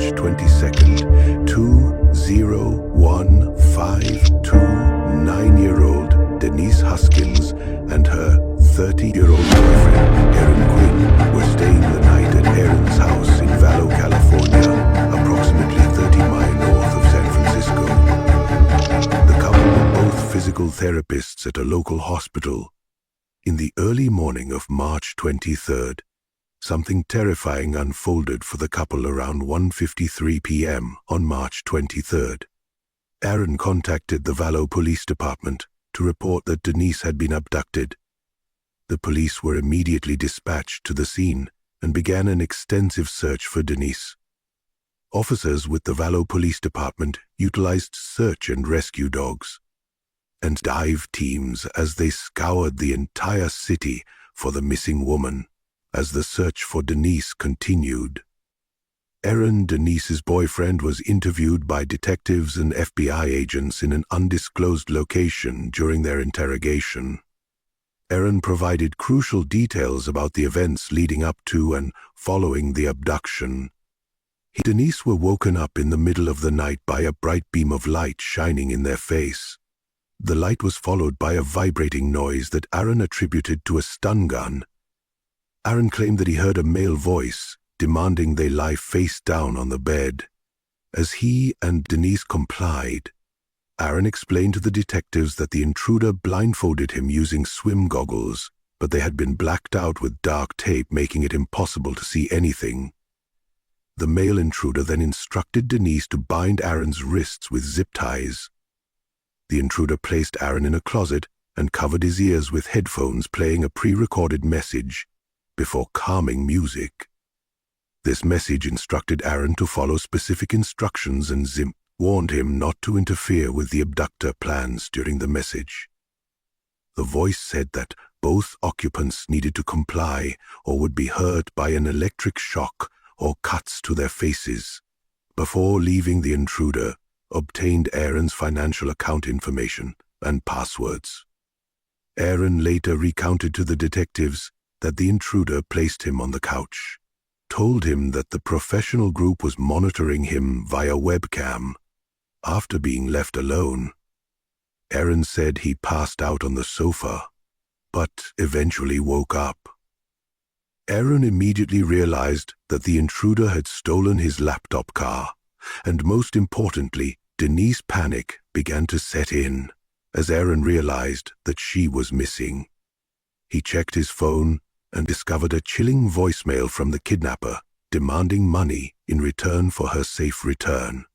March 22nd, 2015, 9-year-old Denise Huskins and her 30-year-old boyfriend, Quinn, were staying the night at Aaron's house in Vallejo, California, approximately 30 miles north of San Francisco. The couple were both physical therapists at a local hospital. In the early morning of March 23rd, something terrifying unfolded for the couple around 1:53 p.m. on March 23rd. Aaron contacted the Vallejo Police Department to report that Denise had been abducted. The police were immediately dispatched to the scene and began an extensive search for Denise. Officers with the Vallejo Police Department utilized search and rescue dogs and dive teams as they scoured the entire city for the missing woman. As the search for Denise continued, Aaron, Denise's boyfriend, was interviewed by detectives and FBI agents in an undisclosed location during their interrogation. Aaron provided crucial details about the events leading up to and following the abduction. He and Denise were woken up in the middle of the night by a bright beam of light shining in their face. The light was followed by a vibrating noise that Aaron attributed to a stun gun. Aaron claimed that he heard a male voice demanding they lie face down on the bed. As he and Denise complied, Aaron explained to the detectives that the intruder blindfolded him using swim goggles, but they had been blacked out with dark tape, making it impossible to see anything. The male intruder then instructed Denise to bind Aaron's wrists with zip ties. The intruder placed Aaron in a closet and covered his ears with headphones, playing a pre-recorded message before calming music. This message instructed Aaron to follow specific instructions, and Zimp warned him not to interfere with the abductor plans during the message. The voice said that both occupants needed to comply or would be hurt by an electric shock or cuts to their faces. Before leaving, the intruder obtained Aaron's financial account information and passwords. Aaron later recounted to the detectives that the intruder placed him on the couch, told him that the professional group was monitoring him via webcam. After being left alone, Aaron said he passed out on the sofa, but eventually woke up. Aaron immediately realized that the intruder had stolen his laptop car, and most importantly, Denise's panic began to set in as Aaron realized that she was missing. He checked his phone and discovered a chilling voicemail from the kidnapper demanding money in return for her safe return.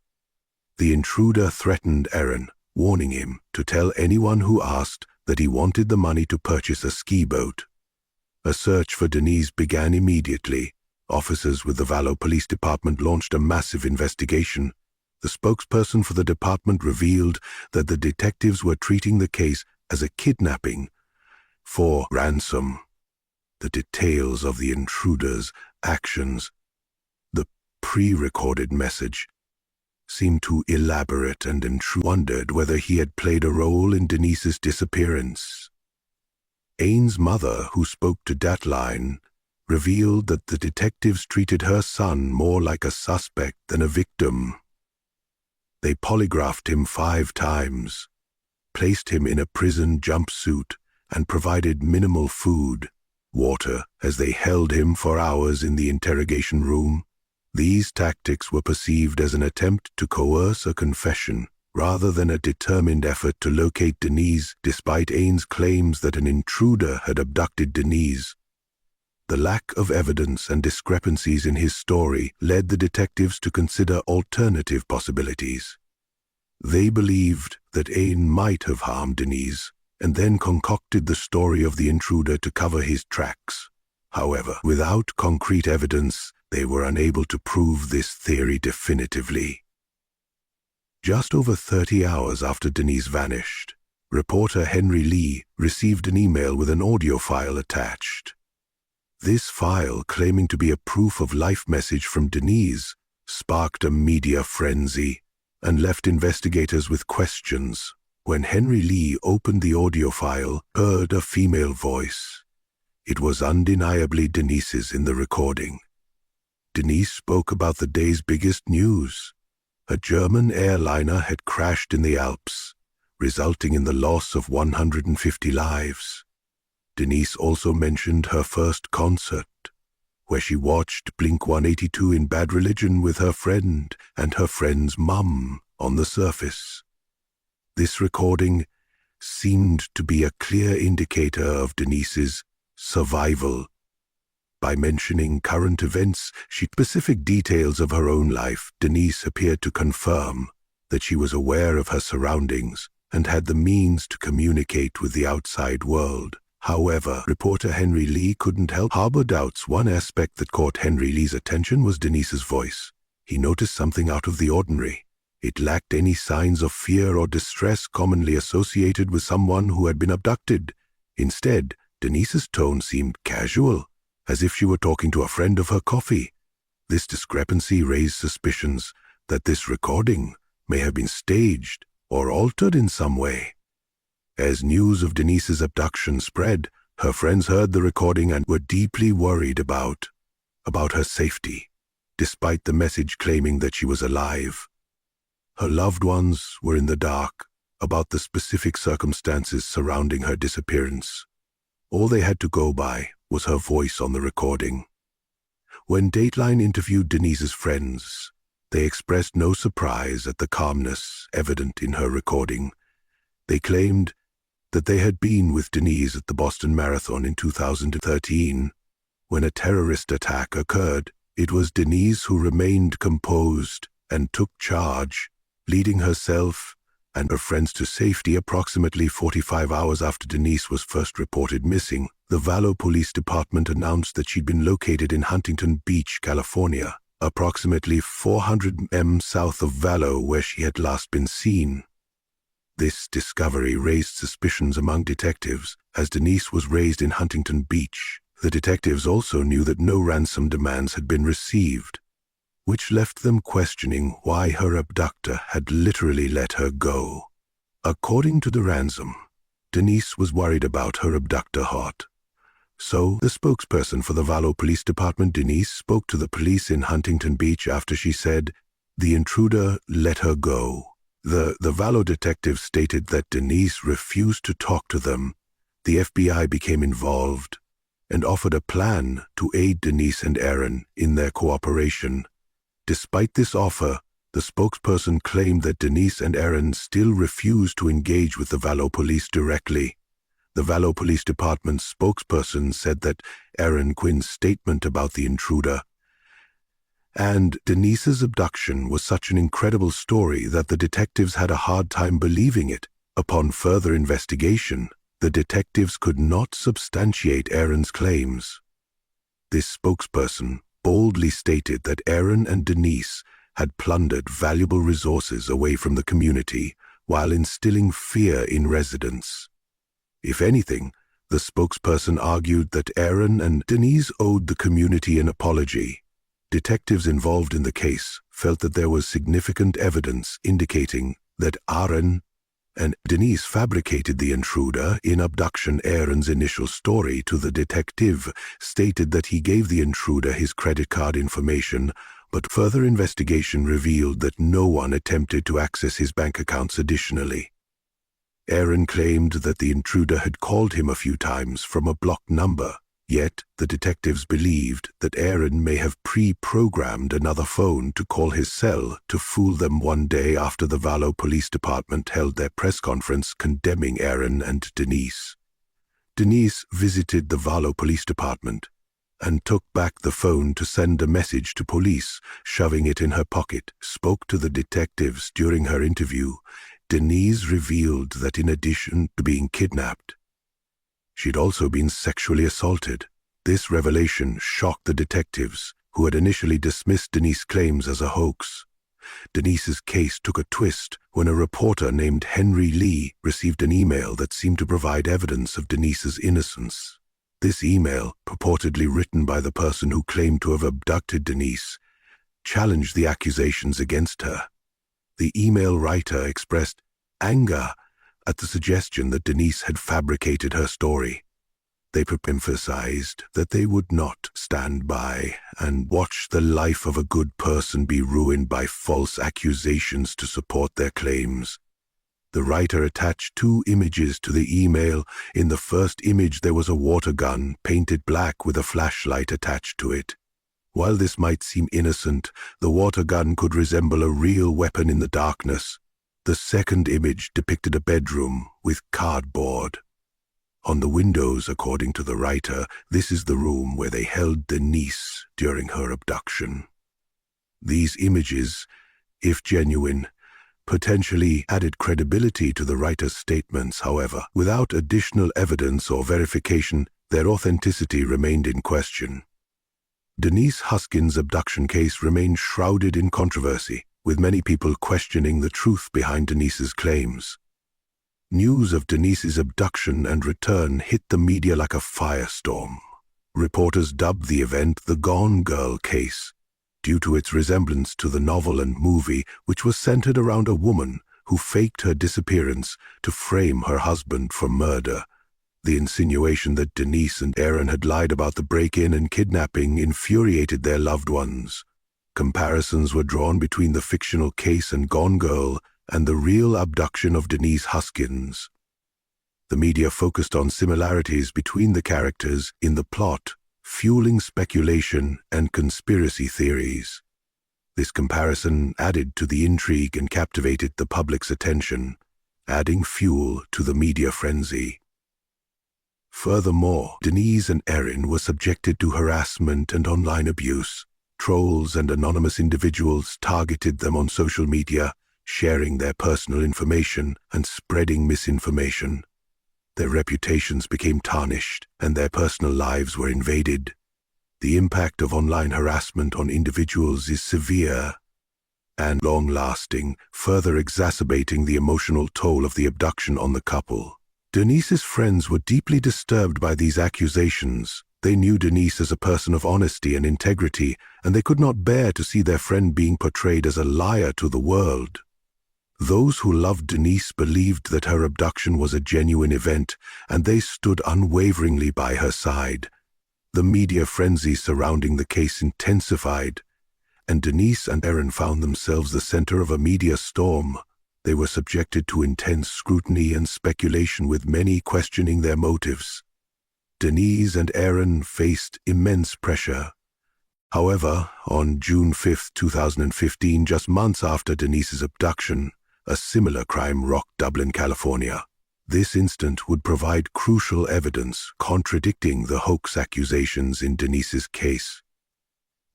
The intruder threatened Aaron, warning him to tell anyone who asked that he wanted the money to purchase a ski boat. A search for Denise began immediately. Officers with the Vallejo Police Department launched a massive investigation. The spokesperson for the department revealed that the detectives were treating the case as a kidnapping for ransom. The details of the intruder's actions, the pre-recorded message, seemed too elaborate, and wondered whether he had played a role in Denise's disappearance. Aine's mother, who spoke to Datline, revealed that the detectives treated her son more like a suspect than a victim. They polygraphed him 5 times, placed him in a prison jumpsuit, and provided minimal food, water, as they held him for hours in the interrogation room. These tactics were perceived as an attempt to coerce a confession rather than a determined effort to locate Denise, despite Aine's claims that an intruder had abducted Denise. The lack of evidence and discrepancies in his story led the detectives to consider alternative possibilities. They believed that Aine might have harmed Denise, and then concocted the story of the intruder to cover his tracks. However, without concrete evidence, they were unable to prove this theory definitively. Just over 30 hours after Denise vanished, reporter Henry Lee received an email with an audio file attached. This file, claiming to be a proof of life message from Denise, sparked a media frenzy and left investigators with questions. When Henry Lee opened the audio file, heard a female voice. It was undeniably Denise's in the recording. Denise spoke about the day's biggest news. A German airliner had crashed in the Alps, resulting in the loss of 150 lives. Denise also mentioned her first concert, where she watched Blink-182 in Bad Religion with her friend and her friend's mum on the surface. This recording seemed to be a clear indicator of Denise's survival. By mentioning current events, specific details of her own life, Denise appeared to confirm that she was aware of her surroundings and had the means to communicate with the outside world. However, reporter Henry Lee couldn't help harbor doubts. One aspect that caught Henry Lee's attention was Denise's voice. He noticed something out of the ordinary. It lacked any signs of fear or distress commonly associated with someone who had been abducted. Instead, Denise's tone seemed casual, as if she were talking to a friend of her coffee. This discrepancy raised suspicions that this recording may have been staged or altered in some way. As news of Denise's abduction spread, her friends heard the recording and were deeply worried about her safety, despite the message claiming that she was alive. Her loved ones were in the dark about the specific circumstances surrounding her disappearance. All they had to go by was her voice on the recording. When Dateline interviewed Denise's friends, they expressed no surprise at the calmness evident in her recording. They claimed that they had been with Denise at the Boston Marathon in 2013. When a terrorist attack occurred, it was Denise who remained composed and took charge, leading herself and her friends to safety. Approximately 45 hours after Denise was first reported missing, the Vallejo Police Department announced that she'd been located in Huntington Beach, California, approximately 400 m south of Vallejo, where she had last been seen. This discovery raised suspicions among detectives, as Denise was raised in Huntington Beach. The detectives also knew that no ransom demands had been received, which left them questioning why her abductor had literally let her go. According to the ransom, Denise was worried about her abductor Hart. So, the spokesperson for the Vallejo Police Department, Denise, spoke to the police in Huntington Beach after she said the intruder let her go. The Vallejo detective stated that Denise refused to talk to them. The FBI became involved and offered a plan to aid Denise and Aaron in their cooperation. Despite this offer, the spokesperson claimed that Denise and Aaron still refused to engage with the Vallejo police directly. The Vallejo Police Department spokesperson said that Aaron Quinn's statement about the intruder and Denise's abduction was such an incredible story that the detectives had a hard time believing it. Upon further investigation, the detectives could not substantiate Aaron's claims. This spokesperson boldly stated that Aaron and Denise had plundered valuable resources away from the community while instilling fear in residents. If anything, the spokesperson argued that Aaron and Denise owed the community an apology. Detectives involved in the case felt that there was significant evidence indicating that Aaron and Denise fabricated the intruder. In Abduction, Aaron's initial story to the detective stated that he gave the intruder his credit card information, but further investigation revealed that no one attempted to access his bank accounts additionally. Aaron claimed that the intruder had called him a few times from a blocked number, yet the detectives believed that Aaron may have pre-programmed another phone to call his cell to fool them. One day after the Vallejo Police Department held their press conference condemning Aaron and Denise, Denise visited the Vallejo Police Department and took back the phone to send a message to police, shoving it in her pocket. Spoke to the detectives during her interview. Denise revealed that in addition to being kidnapped, she'd also been sexually assaulted. This revelation shocked the detectives, who had initially dismissed Denise's claims as a hoax. Denise's case took a twist when a reporter named Henry Lee received an email that seemed to provide evidence of Denise's innocence. This email, purportedly written by the person who claimed to have abducted Denise, challenged the accusations against her. The email writer expressed anger at the suggestion that Denise had fabricated her story. They emphasized that they would not stand by and watch the life of a good person be ruined by false accusations to support their claims. The writer attached 2 images to the email. In the first image there was a water gun painted black with a flashlight attached to it. While this might seem innocent, the water gun could resemble a real weapon in the darkness. The second image depicted a bedroom with cardboard. On the windows, according to the writer, this is the room where they held Denise during her abduction. These images, if genuine, potentially added credibility to the writer's statements. However, without additional evidence or verification, their authenticity remained in question. Denise Huskins' abduction case remained shrouded in controversy, with many people questioning the truth behind Denise's claims. News of Denise's abduction and return hit the media like a firestorm. Reporters dubbed the event the Gone Girl case, due to its resemblance to the novel and movie, which was centered around a woman who faked her disappearance to frame her husband for murder. The insinuation that Denise and Aaron had lied about the break-in and kidnapping infuriated their loved ones. Comparisons were drawn between the fictional case and Gone Girl and the real abduction of Denise Huskins. The media focused on similarities between the characters in the plot, fueling speculation and conspiracy theories. This comparison added to the intrigue and captivated the public's attention, adding fuel to the media frenzy. Furthermore, Denise and Aaron were subjected to harassment and online abuse. Trolls and anonymous individuals targeted them on social media, sharing their personal information and spreading misinformation. Their reputations became tarnished, and their personal lives were invaded. The impact of online harassment on individuals is severe and long-lasting, further exacerbating the emotional toll of the abduction on the couple. Denise's friends were deeply disturbed by these accusations. They knew Denise as a person of honesty and integrity, and they could not bear to see their friend being portrayed as a liar to the world. Those who loved Denise believed that her abduction was a genuine event, and they stood unwaveringly by her side. The media frenzy surrounding the case intensified, and Denise and Aaron found themselves the center of a media storm. They were subjected to intense scrutiny and speculation, with many questioning their motives. Denise and Aaron faced immense pressure. However, on June 5, 2015, just months after Denise's abduction, a similar crime rocked Dublin, California. This incident would provide crucial evidence contradicting the hoax accusations in Denise's case.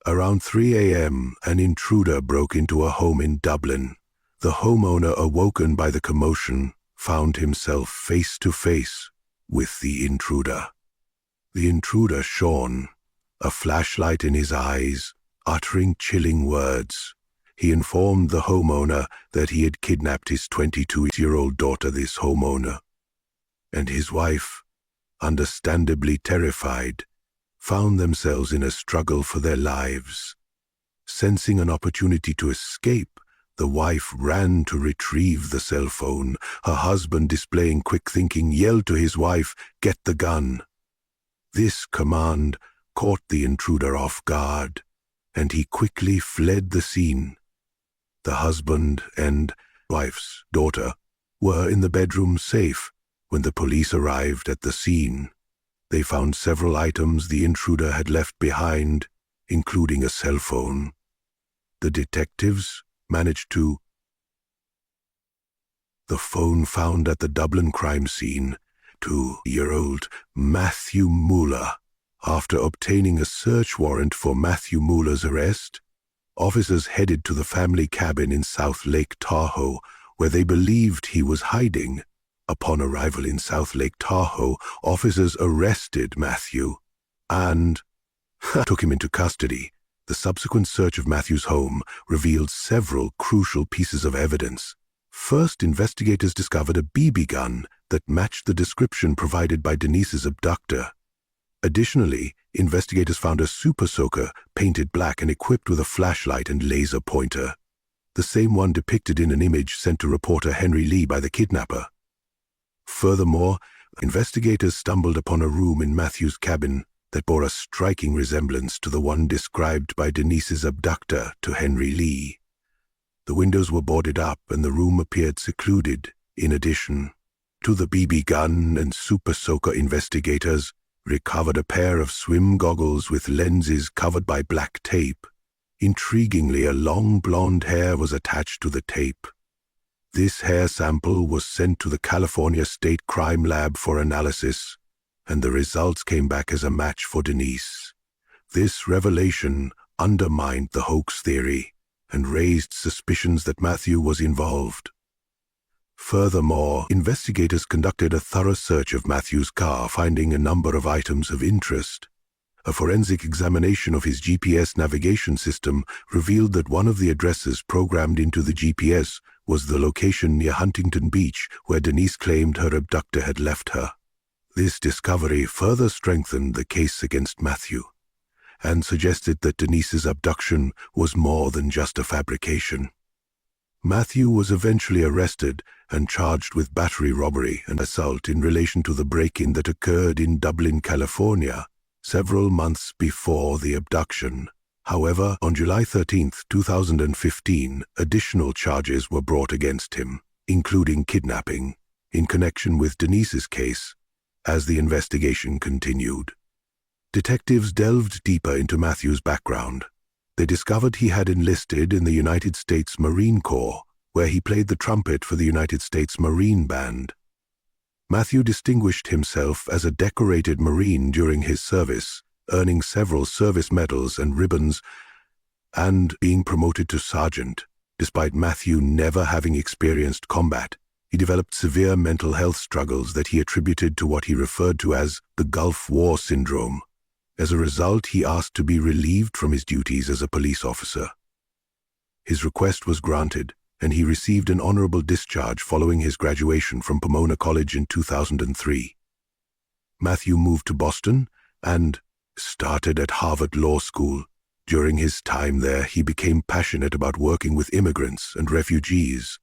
Around 3 a.m., an intruder broke into a home in Dublin. The homeowner, awoken by the commotion, found himself face to face with the intruder. The intruder, Sean, a flashlight in his eyes, uttering chilling words. He informed the homeowner that he had kidnapped his 22-year-old daughter. This homeowner and his wife, understandably terrified, found themselves in a struggle for their lives. Sensing an opportunity to escape, the wife ran to retrieve the cell phone. Her husband, displaying quick thinking, yelled to his wife, "Get the gun." This command caught the intruder off guard, and he quickly fled the scene. The husband and wife's daughter were in the bedroom safe when the police arrived at the scene. They found several items the intruder had left behind, including a cell phone. The detectives managed to the phone found at the Dublin crime scene, 2-year-old Matthew Muller. After obtaining a search warrant for Matthew Muller's arrest, officers headed to the family cabin in South Lake Tahoe, where they believed he was hiding. Upon arrival in South Lake Tahoe, officers arrested Matthew and took him into custody. The subsequent search of Matthew's home revealed several crucial pieces of evidence. First, investigators discovered a BB gun that matched the description provided by Denise's abductor. Additionally, investigators found a super soaker painted black and equipped with a flashlight and laser pointer, the same one depicted in an image sent to reporter Henry Lee by the kidnapper. Furthermore, Investigators stumbled upon a room in Matthew's cabin that bore a striking resemblance to the one described by Denise's abductor to Henry Lee. The windows were boarded up and the room appeared secluded. In addition to the BB gun and super soaker, investigators recovered a pair of swim goggles with lenses covered by black tape. Intriguingly, a long blonde hair was attached to the tape. This hair sample was sent to the California State Crime Lab for analysis, and the results came back as a match for Denise. This revelation undermined the hoax theory and raised suspicions that Matthew was involved. Furthermore, investigators conducted a thorough search of Matthew's car, finding a number of items of interest. A forensic examination of his GPS navigation system revealed that one of the addresses programmed into the GPS was the location near Huntington Beach where Denise claimed her abductor had left her. This discovery further strengthened the case against Matthew and suggested that Denise's abduction was more than just a fabrication. Matthew was eventually arrested and charged with battery robbery and assault in relation to the break-in that occurred in Dublin, California, several months before the abduction. However, on July 13, 2015, additional charges were brought against him, including kidnapping, in connection with Denise's case, as the investigation continued. Detectives delved deeper into Matthew's background. They discovered he had enlisted in the United States Marine Corps, where he played the trumpet for the United States Marine Band. Matthew distinguished himself as a decorated Marine during his service, earning several service medals and ribbons, and being promoted to sergeant. Despite Matthew never having experienced combat, he developed severe mental health struggles that he attributed to what he referred to as the Gulf War Syndrome. As a result, he asked to be relieved from his duties as a police officer. His request was granted, and he received an honorable discharge following his graduation from Pomona College in 2003. Matthew moved to Boston and started at Harvard Law School. During his time there, he became passionate about working with immigrants and refugees.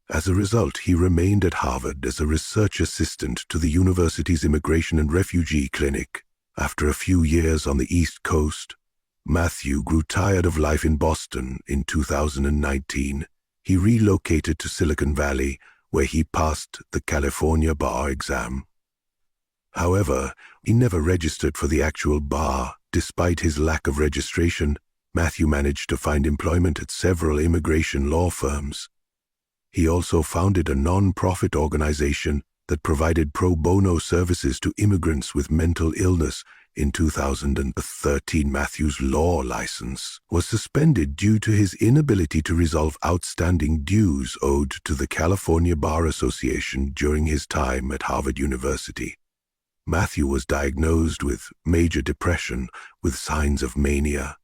As a result, he remained at Harvard as a research assistant to the university's Immigration and Refugee Clinic. After a few years on the East Coast, Matthew grew tired of life in Boston. In 2019, he relocated to Silicon Valley, where he passed the California bar exam. However, he never registered for the actual bar. Despite his lack of registration, Matthew managed to find employment at several immigration law firms. He also founded a non-profit organization that provided pro bono services to immigrants with mental illness. In 2013, Matthew's law license was suspended due to his inability to resolve outstanding dues owed to the California Bar Association during his time at Harvard University. Matthew was diagnosed with major depression with signs of mania.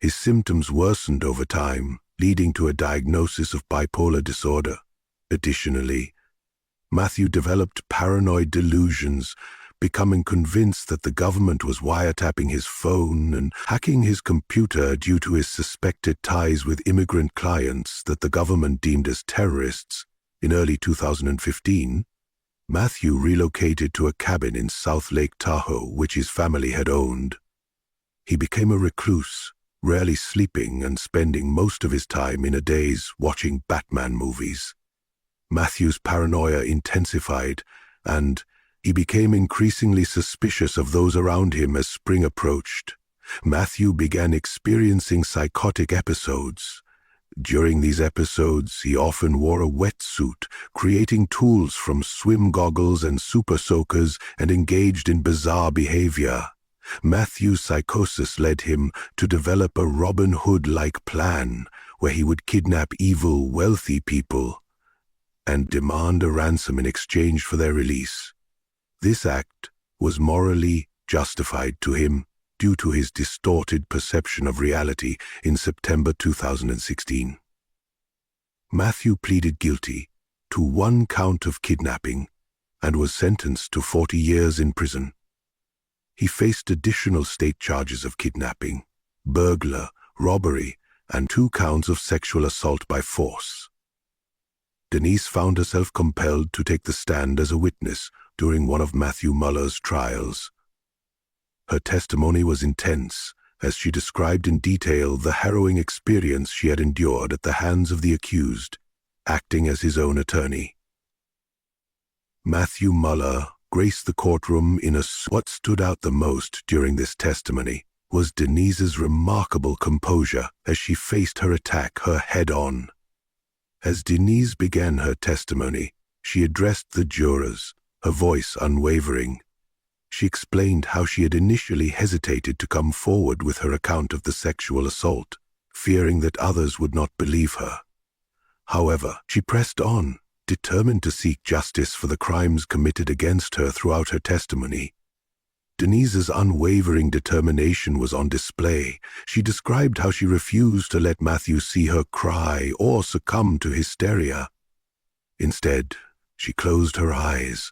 His symptoms worsened over time, leading to a diagnosis of bipolar disorder. Additionally, Matthew developed paranoid delusions, becoming convinced that the government was wiretapping his phone and hacking his computer due to his suspected ties with immigrant clients that the government deemed as terrorists. In early 2015, Matthew relocated to a cabin in South Lake Tahoe, which his family had owned. He became a recluse, rarely sleeping and spending most of his time in a daze watching Batman movies. Matthew's paranoia intensified, and he became increasingly suspicious of those around him as spring approached. Matthew began experiencing psychotic episodes. During these episodes, he often wore a wetsuit, creating tools from swim goggles and super soakers, and engaged in bizarre behavior. Matthew's psychosis led him to develop a Robin Hood-like plan where he would kidnap evil, wealthy people and demand a ransom in exchange for their release. This act was morally justified to him due to his distorted perception of reality. In September 2016, Matthew pleaded guilty to 1 count of kidnapping and was sentenced to 40 years in prison. He faced additional state charges of kidnapping, burglar, robbery, and 2 counts of sexual assault by force. Denise found herself compelled to take the stand as a witness to during one of Matthew Muller's trials. Her testimony was intense, as she described in detail the harrowing experience she had endured at the hands of the accused, acting as his own attorney. Matthew Muller graced the courtroom in a what stood out the most during this testimony was Denise's remarkable composure as she faced her attack head-on. As Denise began her testimony, she addressed the jurors, her voice unwavering. She explained how she had initially hesitated to come forward with her account of the sexual assault, fearing that others would not believe her. However, she pressed on, determined to seek justice for the crimes committed against her throughout her testimony. Denise's unwavering determination was on display. She described how she refused to let Matthew see her cry or succumb to hysteria. Instead, she closed her eyes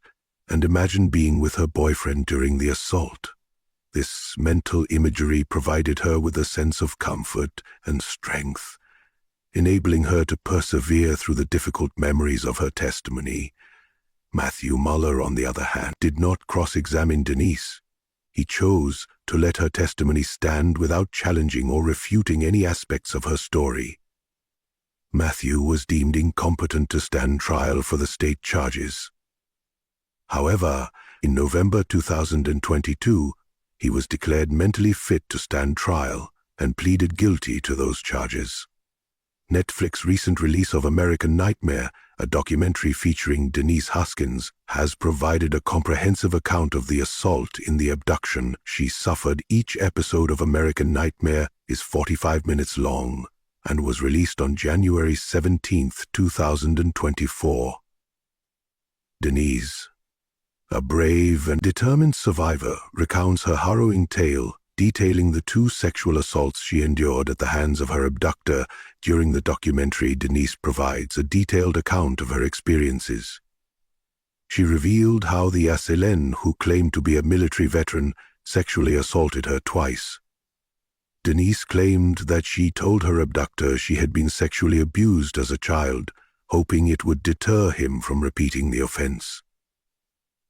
and imagined being with her boyfriend during the assault. This mental imagery provided her with a sense of comfort and strength, enabling her to persevere through the difficult memories of her testimony. Matthew Muller, on the other hand, did not cross-examine Denise. He chose to let her testimony stand without challenging or refuting any aspects of her story. Matthew was deemed incompetent to stand trial for the state charges. However, in November 2022, he was declared mentally fit to stand trial and pleaded guilty to those charges. Netflix's recent release of American Nightmare, a documentary featuring Denise Huskins, has provided a comprehensive account of the assault in the abduction she suffered. Each episode of American Nightmare is 45 minutes long and was released on January 17, 2024. Denise, a brave and determined survivor, recounts her harrowing tale, detailing the 2 sexual assaults she endured at the hands of her abductor. During the documentary, Denise provides a detailed account of her experiences. She revealed how the assailant, who claimed to be a military veteran, sexually assaulted her twice. Denise claimed that she told her abductor she had been sexually abused as a child, hoping it would deter him from repeating the offense.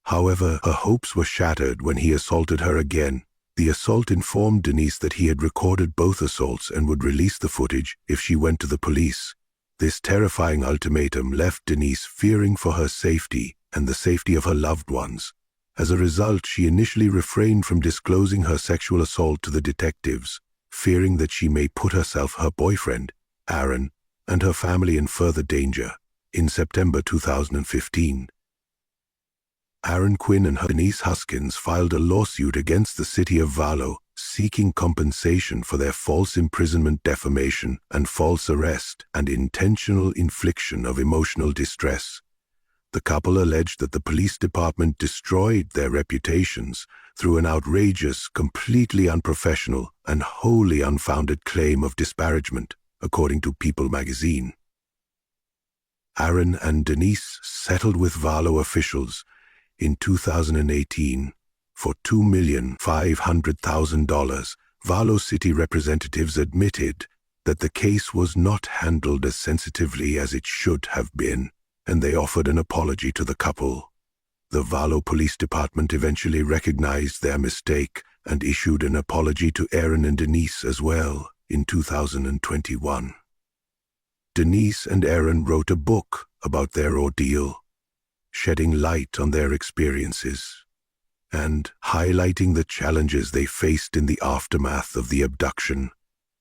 However, her hopes were shattered when he assaulted her again. The assault informed Denise that he had recorded both assaults and would release the footage if she went to the police. This terrifying ultimatum left Denise fearing for her safety and the safety of her loved ones. As a result, she initially refrained from disclosing her sexual assault to the detectives, fearing that she may put herself, her boyfriend, Aaron, and her family in further danger. In September 2015, Aaron Quinn and Denise Huskins filed a lawsuit against the city of Vallejo, seeking compensation for their false imprisonment, defamation, and false arrest, and intentional infliction of emotional distress. The couple alleged that the police department destroyed their reputations through an outrageous, completely unprofessional, and wholly unfounded claim of disparagement, according to People magazine. Aaron and Denise settled with Vallejo officials in 2018 for $2,500,000. Vallejo city representatives admitted that the case was not handled as sensitively as it should have been, and they offered an apology to the couple. The Vallejo Police Department eventually recognized their mistake and issued an apology to Aaron and Denise as well in 2021. Denise and Aaron wrote a book about their ordeal, shedding light on their experiences and highlighting the challenges they faced in the aftermath of the abduction.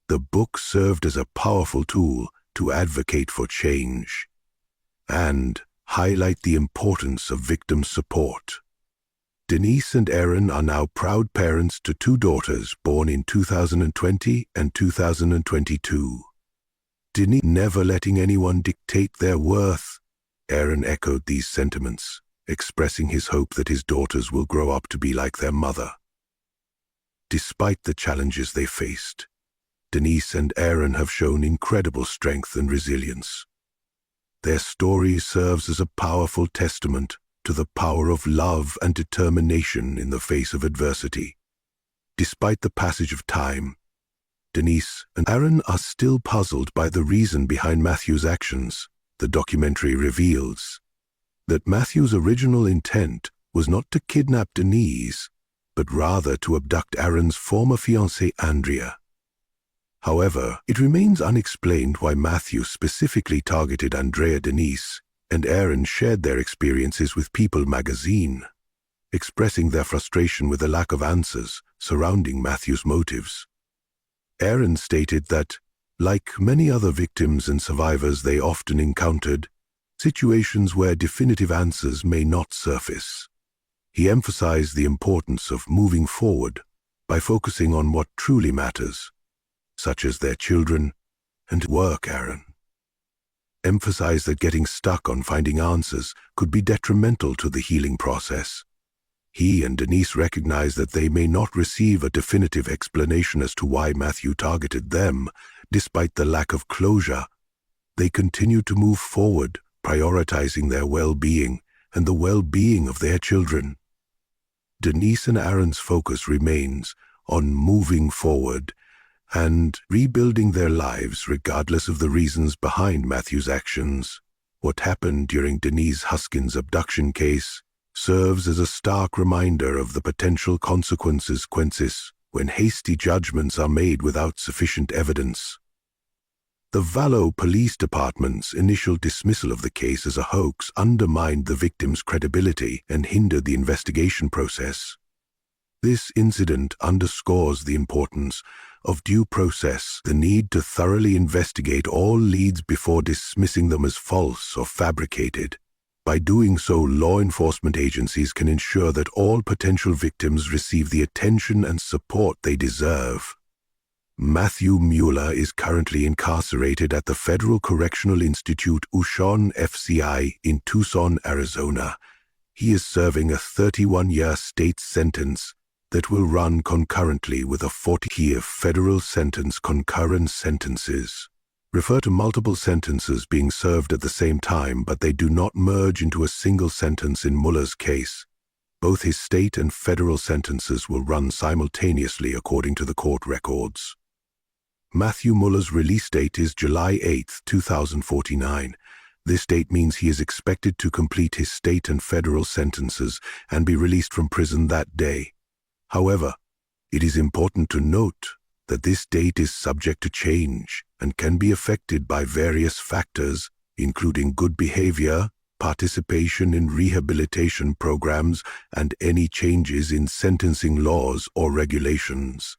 The book served as a powerful tool to advocate for change and highlight the importance of victim support. Denise and Aaron are now proud parents to 2 daughters born in 2020 and 2022. Denise, never letting anyone dictate their worth. Aaron echoed these sentiments, expressing his hope that his daughters will grow up to be like their mother. Despite the challenges they faced, Denise and Aaron have shown incredible strength and resilience. Their story serves as a powerful testament to the power of love and determination in the face of adversity. Despite the passage of time, Denise and Aaron are still puzzled by the reason behind Matthew's actions. The documentary reveals that Matthew's original intent was not to kidnap Denise, but rather to abduct Aaron's former fiancée Andrea. However, it remains unexplained why Matthew specifically targeted Andrea Denise and Aaron shared their experiences with People magazine, expressing their frustration with the lack of answers surrounding Matthew's motives. Aaron stated that, like many other victims and survivors they often encountered, situations where definitive answers may not surface. He emphasized the importance of moving forward by focusing on what truly matters, such as their children and work. Aaron emphasized that getting stuck on finding answers could be detrimental to the healing process. He and Denise recognized that they may not receive a definitive explanation as to why Matthew targeted them. Despite the lack of closure, they continued to move forward, prioritizing their well-being and the well-being of their children. Denise and Aaron's focus remains on moving forward and rebuilding their lives regardless of the reasons behind Matthew's actions. What happened during Denise Huskins' abduction case serves as a stark reminder of the potential consequences when hasty judgments are made without sufficient evidence. The Vallejo Police Department's initial dismissal of the case as a hoax undermined the victim's credibility and hindered the investigation process. This incident underscores the importance of due process, the need to thoroughly investigate all leads before dismissing them as false or fabricated. By doing so, law enforcement agencies can ensure that all potential victims receive the attention and support they deserve. Matthew Muller is currently incarcerated at the Federal Correctional Institute Ushon FCI in Tucson, Arizona. He is serving a 31-year state sentence that will run concurrently with a 40-year federal sentence. Concurrent sentences refer to multiple sentences being served at the same time, but they do not merge into a single sentence in Muller's case. Both his state and federal sentences will run simultaneously according to the court records. Matthew Muller's release date is July 8, 2049. This date means he is expected to complete his state and federal sentences and be released from prison that day. However, it is important to note that this date is subject to change and can be affected by various factors, including good behavior, participation in rehabilitation programs, and any changes in sentencing laws or regulations.